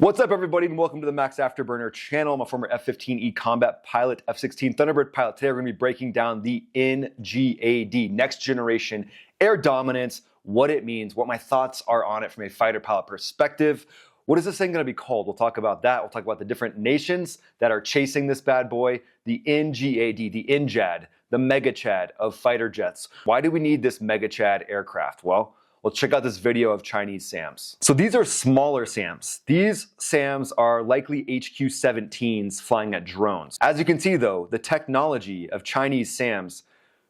What's up, everybody, and welcome to the Max Afterburner channel. I'm a former F-15E combat pilot, F-16 Thunderbird pilot. Today, we're going to be breaking down the NGAD, Next Generation Air Dominance, what it means, what my thoughts are on it from a fighter pilot perspective. What is this thing going to be called? We'll talk about that. We'll talk about the different nations that are chasing this bad boy, the NGAD, the NGAD, the Mega Chad of fighter jets. Why do we need this Mega Chad aircraft? Well, let's check out this video of Chinese SAMs. So these are smaller SAMs. These SAMs are likely HQ-17s flying at drones. As you can see though, the technology of Chinese SAMs,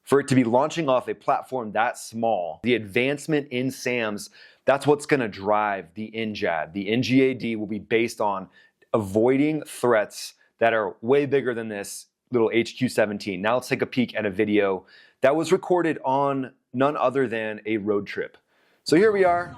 for it to be launching off a platform that small, the advancement in SAMs, that's what's gonna drive the NGAD. The NGAD will be based on avoiding threats that are way bigger than this little HQ-17. Now let's take a peek at a video that was recorded on none other than a road trip. So here we are.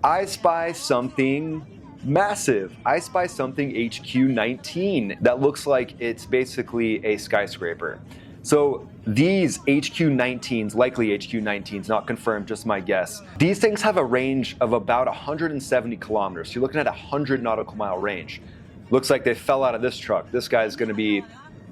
I spy something massive. I spy something HQ-19 that looks like it's basically a skyscraper. So these HQ-19s, likely HQ-19s, not confirmed, just my guess. These things have a range of about 170 kilometers. So you're looking at a 100 nautical mile range. Looks like they fell out of this truck. This guy's gonna be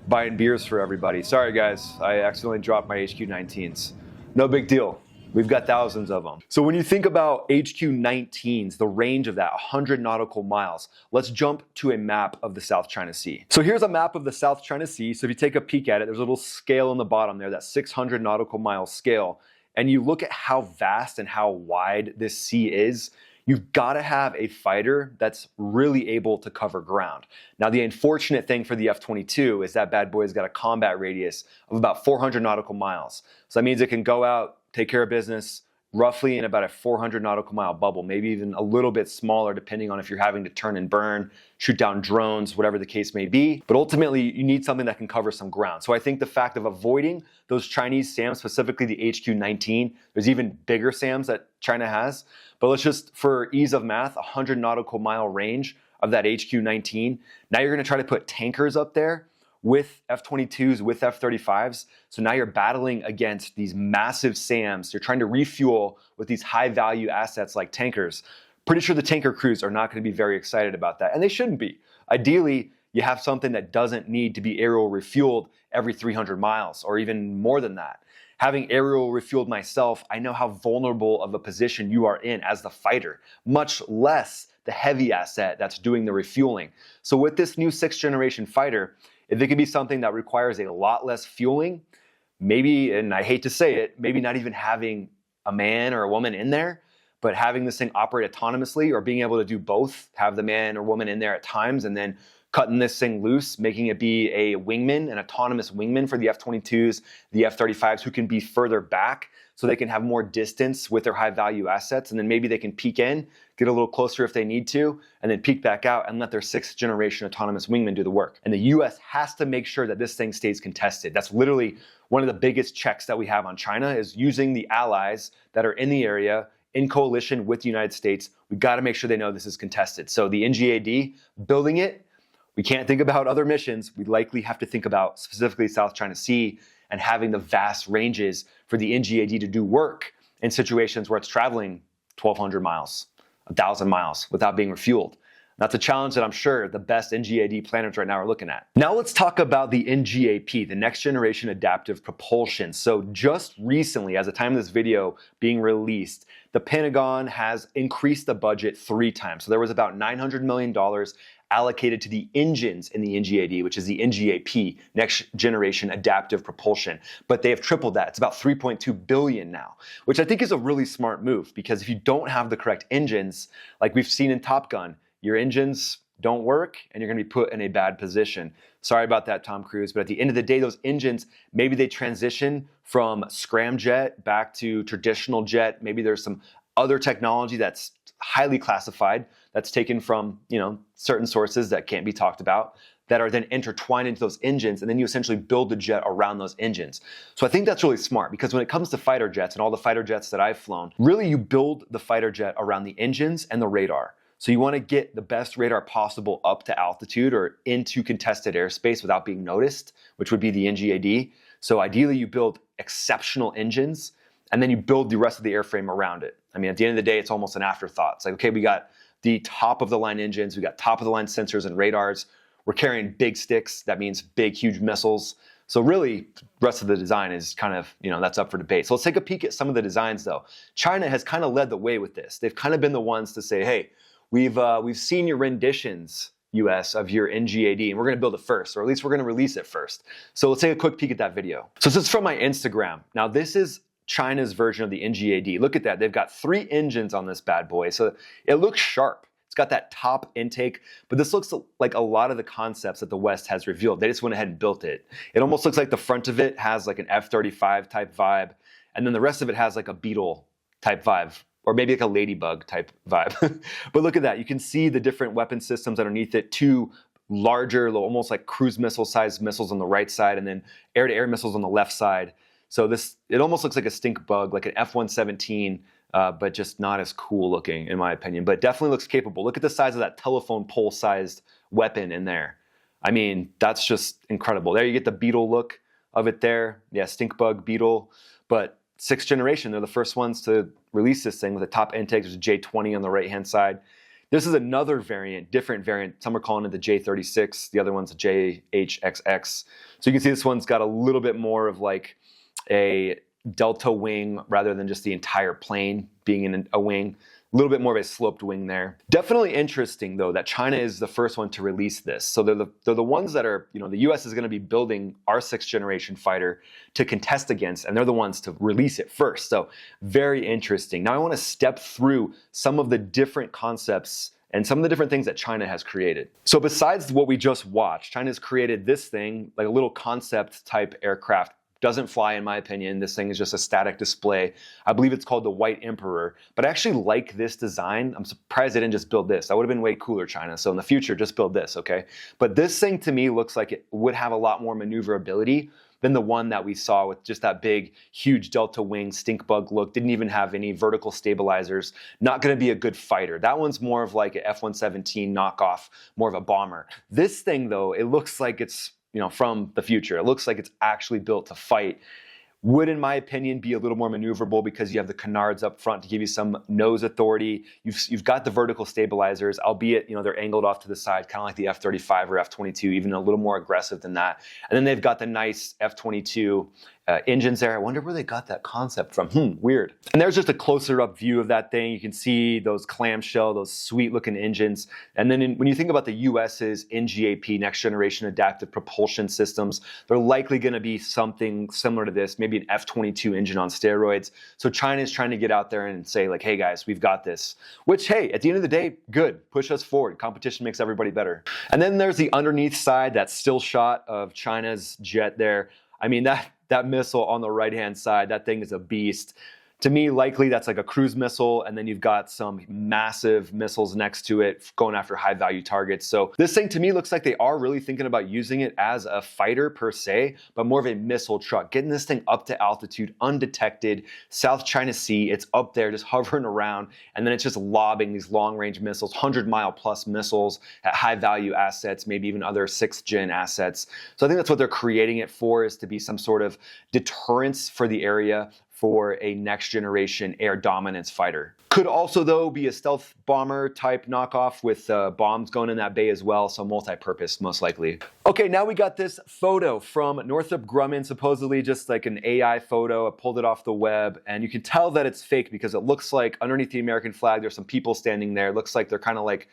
buying beers for everybody. Sorry guys, I accidentally dropped my HQ-19s. No big deal. We've got thousands of them. So when you think about HQ-19s, the range of that, 100 nautical miles, let's jump to a map of the South China Sea. So here's a map of the South China Sea. So if you take a peek at it, there's a little scale on the bottom there, that 600 nautical mile scale. And you look at how vast and how wide this sea is, you've got to have a fighter that's really able to cover ground. Now, the unfortunate thing for the F-22 is that bad boy's got a combat radius of about 400 nautical miles. So that means it can go out, take care of business roughly in about a 400 nautical mile bubble, maybe even a little bit smaller depending on if you're having to turn and burn, shoot down drones, whatever the case may be. But ultimately, you need something that can cover some ground. So I think the fact of avoiding those Chinese SAMs, specifically the HQ-19, there's even bigger SAMs that China has. But let's just, for ease of math, 100 nautical mile range of that HQ-19. Now you're gonna try to put tankers up there with F-22s, with F-35s. So now you're battling against these massive SAMs. You're trying to refuel with these high value assets like tankers. Pretty sure the tanker crews are not going to be very excited about that, and they shouldn't be. Ideally, you have something that doesn't need to be aerial refueled every 300 miles or even more than that. Having aerial refueled myself, I know how vulnerable of a position you are in as the fighter, much less the heavy asset that's doing the refueling. So with this new 6th generation fighter, if it could be something that requires a lot less fueling, maybe, and I hate to say it, maybe not even having a man or a woman in there, but having this thing operate autonomously or being able to do both, have the man or woman in there at times and then cutting this thing loose, making it be a wingman, an autonomous wingman for the F-22s, the F-35s who can be further back so they can have more distance with their high value assets. And then maybe they can peek in, get a little closer if they need to, and then peek back out and let their 6th generation autonomous wingman do the work. And the US has to make sure that this thing stays contested. That's literally one of the biggest checks that we have on China is using the allies that are in the area in coalition with the United States. We got to make sure they know this is contested. So the NGAD, building it, we can't think about other missions. We likely have to think about specifically South China Sea and having the vast ranges for the NGAD to do work in situations where it's traveling 1,200 miles, 1,000 miles without being refueled. That's a challenge that I'm sure the best NGAD planners right now are looking at. Now let's talk about the NGAP, the Next Generation Adaptive Propulsion. So just recently, as the time of this video being released, the Pentagon has increased the budget 3 times. So there was about $900 million allocated to the engines in the NGAD, which is the NGAP, Next Generation Adaptive Propulsion. But they have tripled that. It's about $3.2 billion now, which I think is a really smart move because if you don't have the correct engines, like we've seen in Top Gun, your engines don't work and you're gonna be put in a bad position. Sorry about that, Tom Cruise, but at the end of the day, those engines, maybe they transition from scramjet back to traditional jet. Maybe there's some other technology that's highly classified that's taken from, certain sources that can't be talked about that are then intertwined into those engines, and then you essentially build the jet around those engines. So I think that's really smart because when it comes to fighter jets and all the fighter jets that I've flown, really you build the fighter jet around the engines and the radar. So you want to get the best radar possible up to altitude or into contested airspace without being noticed, which would be the NGAD. So ideally you build exceptional engines and then you build the rest of the airframe around it. I mean, at the end of the day, it's almost an afterthought. It's like, okay, we got the top of the line engines. We got top of the line sensors and radars. We're carrying big sticks. That means big, huge missiles. So really, the rest of the design is kind of, that's up for debate. So let's take a peek at some of the designs though. China has kind of led the way with this. They've kind of been the ones to say, hey, we've seen your renditions, US, of your NGAD, and we're gonna build it first, or at least we're gonna release it first. So let's take a quick peek at that video. So this is from my Instagram. Now this is China's version of the NGAD. Look at that, they've got 3 engines on this bad boy. So it looks sharp. It's got that top intake, but this looks like a lot of the concepts that the West has revealed. They just went ahead and built it. It almost looks like the front of it has like an F-35 type vibe, and then the rest of it has like a Beetle type vibe, or maybe like a ladybug type vibe. But look at that. You can see the different weapon systems underneath it, 2 larger, almost like cruise missile sized missiles on the right side, and then air-to-air missiles on the left side. So it almost looks like a stink bug, like an F-117, but just not as cool looking in my opinion, but definitely looks capable. Look at the size of that telephone pole sized weapon in there. I mean, that's just incredible. There you get the Beetle look of it there. Yeah, stink bug, Beetle, but 6th generation, they're the first ones to release this thing with a top intake. There's a J20 on the right-hand side. This is another variant, different variant. Some are calling it the J36. The other one's a JHXX. So you can see this one's got a little bit more of like a delta wing rather than just the entire plane being in a wing. A little bit more of a sloped wing there. Definitely interesting though that China is the first one to release this. So they're the ones that are, the US is going to be building our 6th generation fighter to contest against, and they're the ones to release it first. So very interesting. Now I want to step through some of the different concepts and some of the different things that China has created. So besides what we just watched, China's created this thing, like a little concept type aircraft. Doesn't fly in my opinion. This thing is just a static display. I believe it's called the White Emperor, but I actually like this design. I'm surprised they didn't just build this. That would have been way cooler, China. So in the future, just build this, okay? But this thing to me looks like it would have a lot more maneuverability than the one that we saw with just that big, huge delta wing stink bug look. Didn't even have any vertical stabilizers. Not gonna be a good fighter. That one's more of like an F-117 knockoff, more of a bomber. This thing though, it looks like it's from the future. It looks like it's actually built to fight. Would, in my opinion, be a little more maneuverable because you have the canards up front to give you some nose authority. You've got the vertical stabilizers, albeit they're angled off to the side, kind of like the F-35 or F-22, even a little more aggressive than that. And then they've got the nice F-22 engines there. I wonder where they got that concept from. Weird. And there's just a closer up view of that thing. You can see those clamshell, those sweet looking engines. And then when you think about the US's NGAP, next generation adaptive propulsion systems, they're likely going to be something similar to this, maybe an F-22 engine on steroids. So China is trying to get out there and say like, hey guys, we've got this. Which, hey, at the end of the day, good. Push us forward. Competition makes everybody better. And then there's the underneath side, that still shot of China's jet there. I mean, that missile on the right-hand side, that thing is a beast. To me, likely that's like a cruise missile, and then you've got some massive missiles next to it going after high-value targets. So this thing to me looks like they are really thinking about using it as a fighter per se, but more of a missile truck, getting this thing up to altitude, undetected, South China Sea, it's up there just hovering around, and then it's just lobbing these long-range missiles, 100-mile-plus missiles at high-value assets, maybe even other 6th-gen assets. So I think that's what they're creating it for, is to be some sort of deterrence for the area, for a next generation air dominance fighter. Could also though be a stealth bomber type knockoff with bombs going in that bay as well, so multi-purpose most likely. Okay, now we got this photo from Northrop Grumman, supposedly just like an AI photo. I pulled it off the web, and you can tell that it's fake because it looks like underneath the American flag there's some people standing there. It looks like they're kind of like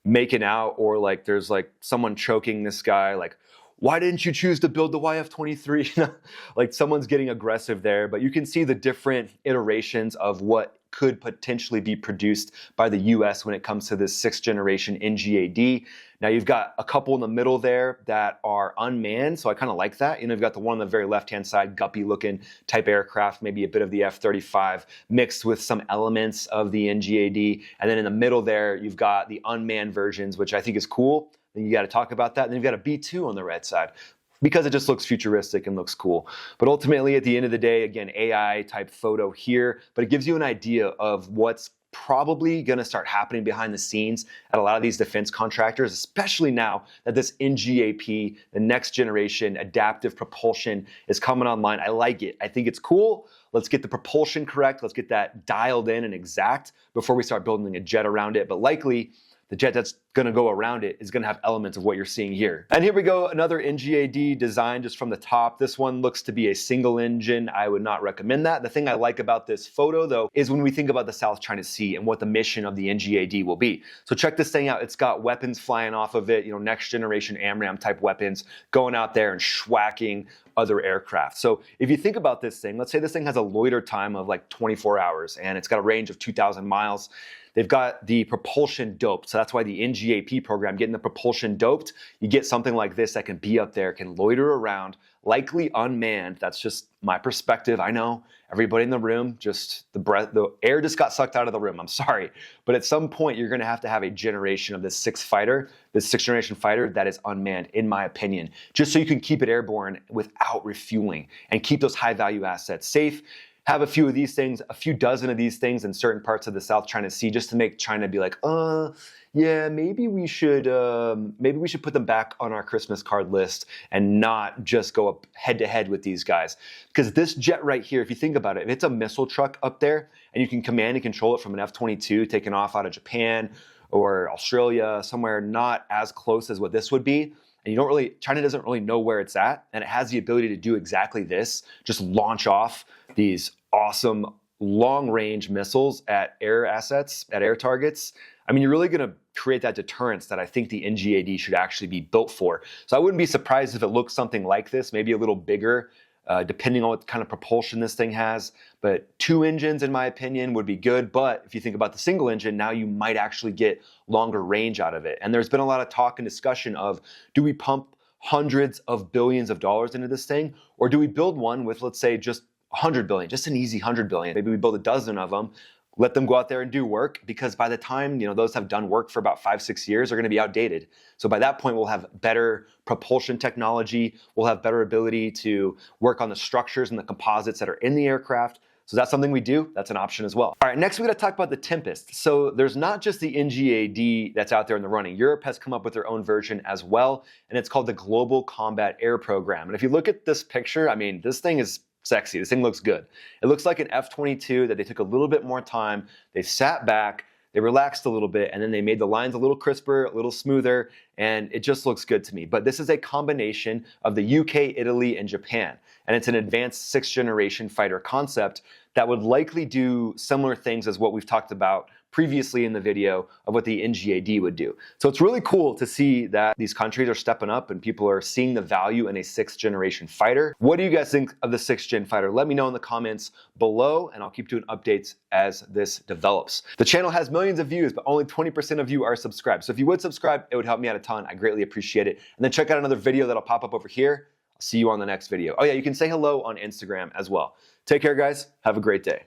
making out, or like there's like someone choking this guy, like, why didn't you choose to build the YF-23? Like someone's getting aggressive there, but you can see the different iterations of what could potentially be produced by the US when it comes to this 6th generation NGAD. Now you've got a couple in the middle there that are unmanned, so I kind of like that. You've got the one on the very left-hand side, guppy looking type aircraft, maybe a bit of the F-35 mixed with some elements of the NGAD. And then in the middle there, you've got the unmanned versions, which I think is cool. Then you got to talk about that. And then you've got a B-2 on the right side because it just looks futuristic and looks cool. But ultimately, at the end of the day, again, AI type photo here, but it gives you an idea of what's probably going to start happening behind the scenes at a lot of these defense contractors, especially now that this NGAP, the next generation adaptive propulsion, is coming online. I like it. I think it's cool. Let's get the propulsion correct. Let's get that dialed in and exact before we start building a jet around it. But likely, the jet that's going to go around it is going to have elements of what you're seeing here. And here we go, another NGAD design just from the top. This one looks to be a single engine. I would not recommend that. The thing I like about this photo though is when we think about the South China Sea and what the mission of the NGAD will be. So check this thing out. It's got weapons flying off of it, next generation AMRAAM type weapons going out there and schwacking other aircraft. So if you think about this thing, let's say this thing has a loiter time of like 24 hours and it's got a range of 2,000 miles. They've got the propulsion doped. So that's why the NGAP program, getting the propulsion doped, you get something like this that can be up there, can loiter around, likely unmanned. That's just my perspective. I know everybody in the room, just the air just got sucked out of the room. I'm sorry. But at some point, you're going to have a generation of this sixth generation fighter that is unmanned, in my opinion, just so you can keep it airborne without refueling and keep those high value assets safe. Have a few of these things, a few dozen of these things in certain parts of the South China Sea, just to make China be like, yeah, maybe we should put them back on our Christmas card list and not just go up head to head with these guys. Because this jet right here, if you think about it, if it's a missile truck up there and you can command and control it from an F-22 taking off out of Japan or Australia, somewhere not as close as what this would be, and China doesn't really know where it's at, and it has the ability to do exactly this, just launch off these awesome long-range missiles at air assets, at air targets. I mean, you're really going to create that deterrence that I think the NGAD should actually be built for. So I wouldn't be surprised if it looks something like this, maybe a little bigger, depending on what kind of propulsion this thing has. But 2 engines, in my opinion, would be good. But if you think about the single engine, now you might actually get longer range out of it. And there's been a lot of talk and discussion of, do we pump hundreds of billions of dollars into this thing? Or do we build one with, let's say, just 100 billion, just an easy 100 billion. Maybe we build a dozen of them, let them go out there and do work, because by the time those have done work for about 5-6 years, they're going to be outdated. So by that point, we'll have better propulsion technology. We'll have better ability to work on the structures and the composites that are in the aircraft. So that's something we do. That's an option as well. All right, next we got to talk about the Tempest. So there's not just the NGAD that's out there in the running. Europe has come up with their own version as well, and it's called the Global Combat Air Program. And if you look at this picture, I mean, this thing is sexy. This thing looks good. It looks like an F-22 that they took a little bit more time. They sat back, they relaxed a little bit, and then they made the lines a little crisper, a little smoother, and it just looks good to me. But this is a combination of the UK, Italy, and Japan. And it's an advanced 6th generation fighter concept that would likely do similar things as what we've talked about previously in the video of what the NGAD would do. So it's really cool to see that these countries are stepping up and people are seeing the value in a 6th generation fighter. What do you guys think of the 6th gen fighter? Let me know in the comments below, and I'll keep doing updates as this develops. The channel has millions of views, but only 20% of you are subscribed. So if you would subscribe, it would help me out a ton. I greatly appreciate it. And then check out another video that'll pop up over here. I'll see you on the next video. Oh yeah, you can say hello on Instagram as well. Take care, guys. Have a great day.